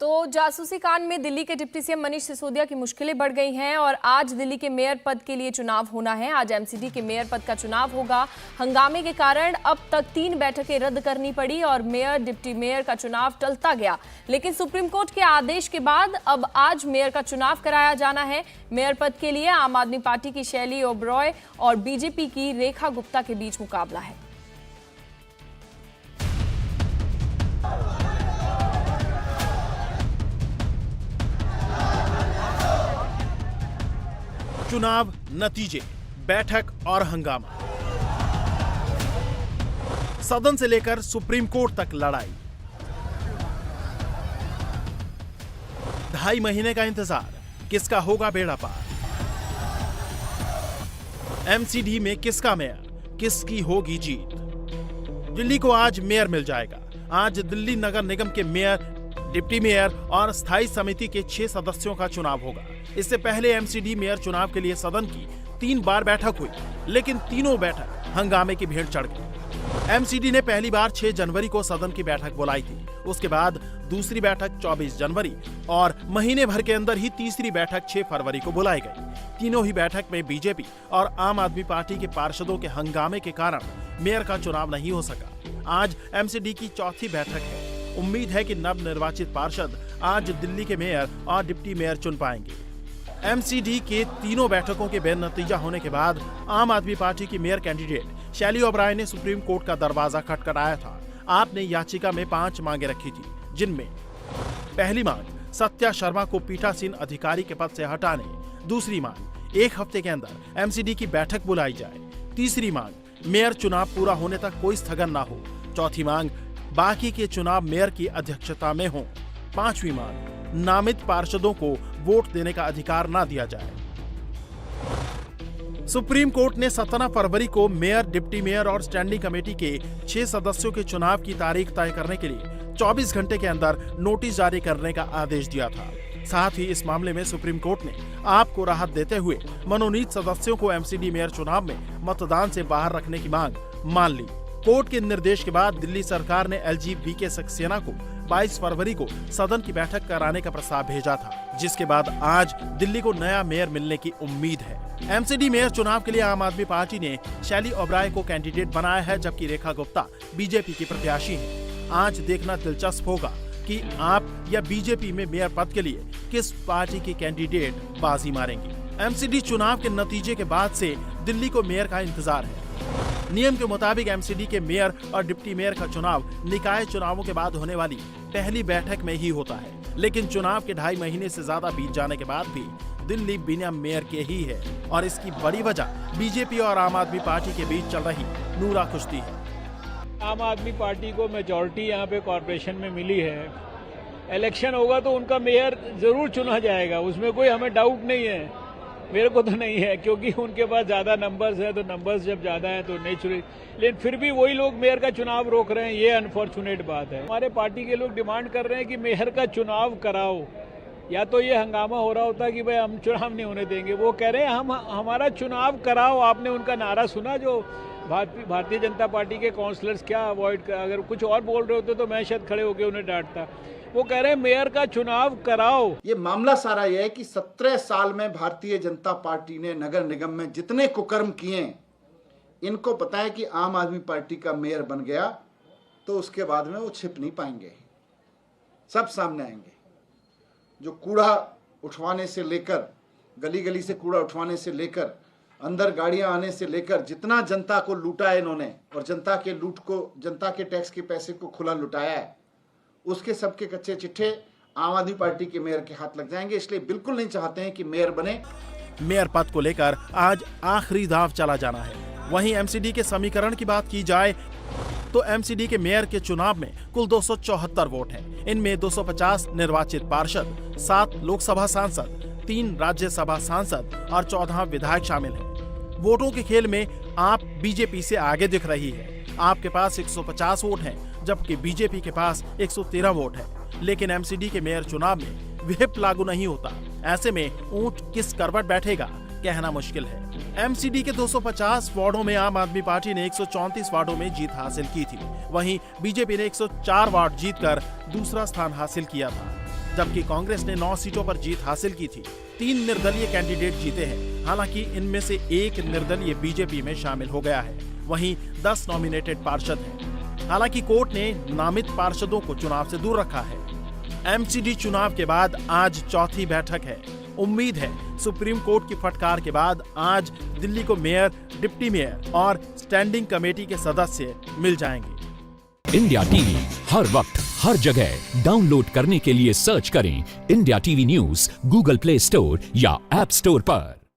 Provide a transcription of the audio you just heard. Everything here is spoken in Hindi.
तो जासूसी कांड में दिल्ली के डिप्टी सीएम मनीष सिसोदिया की मुश्किलें बढ़ गई हैं और आज दिल्ली के मेयर पद के लिए चुनाव होना है। आज एमसीडी के मेयर पद का चुनाव होगा। हंगामे के कारण अब तक 3 बैठकें रद्द करनी पड़ी और मेयर डिप्टी मेयर का चुनाव टलता गया, लेकिन सुप्रीम कोर्ट के आदेश के बाद अब आज मेयर का चुनाव कराया जाना है। मेयर पद के लिए आम आदमी पार्टी की शैली ओबरॉय और बीजेपी की रेखा गुप्ता के बीच मुकाबला है। चुनाव, नतीजे, बैठक और हंगामा, सदन से लेकर सुप्रीम कोर्ट तक लड़ाई, 2.5 महीने का इंतजार, किसका होगा बेड़ा पार? एमसीडी में किसका मेयर, किसकी होगी जीत? दिल्ली को आज मेयर मिल जाएगा। आज दिल्ली नगर निगम के मेयर, डिप्टी मेयर और स्थायी समिति के 6 सदस्यों का चुनाव होगा। इससे पहले एमसीडी मेयर चुनाव के लिए सदन की 3 बार बैठक हुई, लेकिन तीनों बैठक हंगामे की भेंट चढ़ गई। एमसीडी ने पहली बार 6 जनवरी को सदन की बैठक बुलाई थी। उसके बाद दूसरी बैठक 24 जनवरी और महीने भर के अंदर ही तीसरी बैठक 6 फरवरी को बुलाई गई। तीनों ही बैठक में बीजेपी और आम आदमी पार्टी के पार्षदों के हंगामे के कारण मेयर का चुनाव नहीं हो सका। आज एमसीडी की चौथी बैठक है। उम्मीद है कि नवनिर्वाचित पार्षद आज दिल्ली के मेयर और डिप्टी मेयर चुन पाएंगे। एमसीडी के तीनों बैठकों के बेनतीजा होने के बाद आम आदमी पार्टी की मेयर कैंडिडेट शैली ओबरॉय ने सुप्रीम कोर्ट का दरवाजा खटखटाया था। आपने याचिका में 5 मांगे रखी थी, जिनमें पहली मांग सत्या शर्मा को पीठासीन अधिकारी के पद से हटाने, दूसरी मांग 1 हफ्ते के अंदर एमसीडी की बैठक बुलाई जाए, तीसरी मांग मेयर चुनाव पूरा होने तक कोई स्थगन ना हो, चौथी मांग बाकी के चुनाव मेयर की अध्यक्षता में हो, 5वीं मांग नामित पार्षदों को वोट देने का अधिकार ना दिया जाए। सुप्रीम कोर्ट ने 17 फरवरी को मेयर, डिप्टी मेयर और स्टैंडिंग कमेटी के 6 सदस्यों के चुनाव की तारीख तय करने के लिए 24 घंटे के अंदर नोटिस जारी करने का आदेश दिया था। साथ ही इस मामले में सुप्रीम कोर्ट ने आपको राहत देते हुए मनोनीत सदस्यों को एमसीडी मेयर चुनाव में मतदान से बाहर रखने की मांग मान ली। कोर्ट के निर्देश के बाद दिल्ली सरकार ने एलजी बीके सक्सेना को 22 फरवरी को सदन की बैठक कराने का प्रस्ताव भेजा था, जिसके बाद आज दिल्ली को नया मेयर मिलने की उम्मीद है। एमसीडी मेयर चुनाव के लिए आम आदमी पार्टी ने शैली ओबरॉय को कैंडिडेट बनाया है, जबकि रेखा गुप्ता बीजेपी की प्रत्याशी है। आज देखना दिलचस्प होगा कि आप या बीजेपी में मेयर पद के लिए किस पार्टी के कैंडिडेट बाजी मारेंगे। एमसीडी चुनाव के नतीजे के बाद से दिल्ली को मेयर का इंतजार है। नियम के मुताबिक एमसीडी के मेयर और डिप्टी मेयर का चुनाव निकाय चुनावों के बाद होने वाली पहली बैठक में ही होता है, लेकिन चुनाव के 2.5 महीने से ज्यादा बीत जाने के बाद भी दिल्ली बिना मेयर के ही है और इसकी बड़ी वजह बीजेपी और आम आदमी पार्टी के बीच चल रही नूरा कुश्ती है। आम आदमी पार्टी को मेजॉरिटी यहाँ पे कॉर्पोरेशन में मिली है। इलेक्शन होगा तो उनका मेयर जरूर चुना जाएगा, उसमें कोई हमें डाउट नहीं है। मेरे को तो नहीं है, क्योंकि उनके पास ज्यादा नंबर्स है, तो नंबर्स जब ज्यादा है तो नेचुरली, लेकिन फिर भी वही लोग मेयर का चुनाव रोक रहे हैं, ये अनफॉर्चुनेट बात है। हमारे पार्टी के लोग डिमांड कर रहे हैं कि मेयर का चुनाव कराओ, या तो ये हंगामा हो रहा होता कि भाई हम चुनाव नहीं होने देंगे। वो कह रहे हैं हमारा चुनाव कराओ। आपने उनका नारा सुना जो भारतीय जनता पार्टी के काउंसलर्स क्या अवॉइड कर, अगर कुछ और बोल रहे होते तो मैं शायद खड़े होकर उन्हें डांटता। वो कह रहे हैं मेयर का चुनाव कराओ। ये मामला सारा ये है कि 17 साल में भारतीय जनता पार्टी ने नगर निगम में जितने कुकर्म किए, इनको पता है कि आम आदमी पार्टी का मेयर बन गया तो उसके बाद में वो छिप नहीं पाएंगे, सब सामने आएंगे। जो कूड़ा उठवाने से लेकर, गली गली से कूड़ा उठवाने से लेकर, अंदर गाड़ियां आने से लेकर, जितना जनता को लूटा है इन्होंने और जनता के लूट को, जनता के टैक्स के पैसे को खुला लुटाया है, उसके सबके कच्चे चिट्ठे आम आदमी पार्टी के मेयर के हाथ लग जाएंगे। इसलिए बिल्कुल नहीं चाहते हैं कि मेयर बने। मेयर पद को लेकर आज आखिरी दाव चला जाना है। वहीं एमसीडी के समीकरण की बात की जाए तो एमसीडी के मेयर के चुनाव में कुल 274 वोट हैं। इनमें 250 निर्वाचित पार्षद, 7 लोकसभा सांसद, 3 राज्यसभा सांसद और 14 विधायक शामिल हैं। वोटों के खेल में आप बीजेपी से आगे दिख रही है। आपके पास 150 वोट हैं, जबकि बीजेपी के पास 113 वोट है। लेकिन एमसीडी के मेयर चुनाव में व्हिप लागू नहीं होता। ऐसे में ऊंट किस करवट बैठेगा कहना मुश्किल है। एमसीडी के 250 वार्डों में आम आदमी पार्टी ने 134 वार्डों में जीत हासिल की थी। वहीं बीजेपी ने 104 वार्ड जीतकर दूसरा स्थान हासिल किया था। जबकि कांग्रेस ने 9 सीटों पर जीत हासिल की थी। 3 निर्दलीय कैंडिडेट जीते हैं, हालांकि इनमें से एक निर्दलीय बीजेपी में शामिल हो गया है। वहीं 10 नॉमिनेटेड पार्षद हैं। हालांकि कोर्ट ने नामित पार्षदों को चुनाव से दूर रखा है। एमसीडी चुनाव के बाद आज चौथी बैठक है। उम्मीद है सुप्रीम कोर्ट की फटकार के बाद आज दिल्ली को मेयर, डिप्टी मेयर और स्टैंडिंग कमेटी के सदस्य मिल जाएंगे। इंडिया टीवी हर वक्त हर जगह डाउनलोड करने के लिए सर्च करें India TV news Google play store या ऐप स्टोर पर।